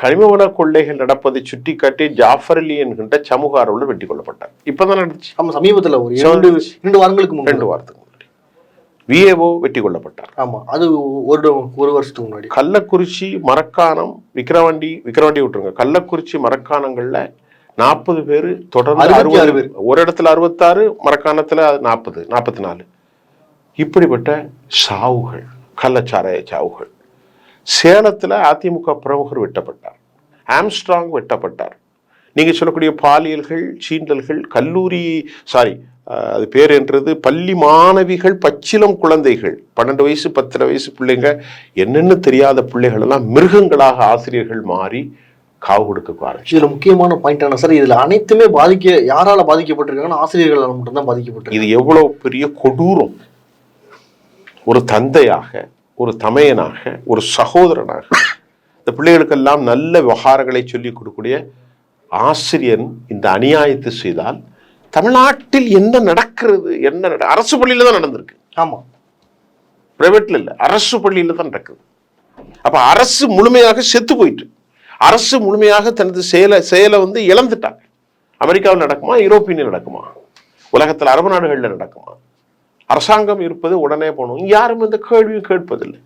கனிமவள கொள்ளைகள் நடப்பதை சுட்டி காட்டி ஜாஃபர் அலி என்கின்ற சமூக ஆர்வலர் வெட்டி கொல்லப்பட்டார். இப்பதான் நடந்துச்சு. ஆமா, சமீபத்தில் ஒரு 2 வாரங்களுக்கு முன்னாடி, 2 வாரத்துக்கு முன்னாடி விஏஓ வெட்டி கொல்லப்பட்டார். ஆமா, அது ஒரு வருஷத்துக்கு முன்னாடி. கள்ளக்குறிச்சி, மரக்காணம், விக்கிரவாண்டி விட்டுருங்க, கள்ளக்குறிச்சி மரக்காணங்கள்ல 40 பேர் தொடர்ந்து 66 பேர், ஒரு இடத்துல 66, மரக்காணத்துல 40, 44 இப்படிப்பட்ட சாவுகள், கள்ளச்சாராய சாவுகள். சேலத்துல அதிமுக பிரமுகர் வெட்டப்பட்டார், ஆம்ஸ்ட்ராங் வெட்டப்பட்டார். நீங்க சொல்லக்கூடிய பாலியல்கள், சீண்டல்கள், அது பேர் என்றது பள்ளி மாணவிகள், பச்சிலம் குழந்தைகள், 12 வயசு 10 வயசு பிள்ளைங்க, என்னன்னு தெரியாத பிள்ளைகள் எல்லாம் மிருகங்களாக ஆசிரியர்கள் மாறி காவு கொடுக்க. இதுல முக்கியமான பாயிண்ட் என்ன சார், இதுல அனைத்துமே யாரால பாதிக்கப்பட்டிருக்காங்கன்னா ஆசிரியர்களால் மட்டும்தான் பாதிக்கப்பட்டிருக்கு. இது எவ்வளவு பெரிய கொடூரம்! ஒரு தந்தையாக, ஒரு தமையனாக, ஒரு சகோதரனாக இந்த பிள்ளைகளுக்கெல்லாம் நல்ல விவகாரங்களை சொல்லிக் கொடுக்கக்கூடிய ஆசிரியன் இந்த அநியாயத்தை செய்தால் தமிழ்நாட்டில் என்ன நடக்கிறது? அரசு பள்ளியில தான் நடந்திருக்கு. ஆமா, பிரைவேட்ல இல்ல, அரசு பள்ளியில தான் நடக்குது. அப்ப அரசு முழுமையாக செத்து போயிட்டு, அரசு முழுமையாக தனது செயலை இழந்துட்டாங்க. அமெரிக்காவில் நடக்குமா? யூரோப்பியனில் நடக்குமா? உலகத்தில் அரபு நாடுகளில் நடக்குமா? அரசாங்கம் இருப்பது உடனே போகணும். யாரும் இந்த கேள்வியும் கேட்பதில்லை.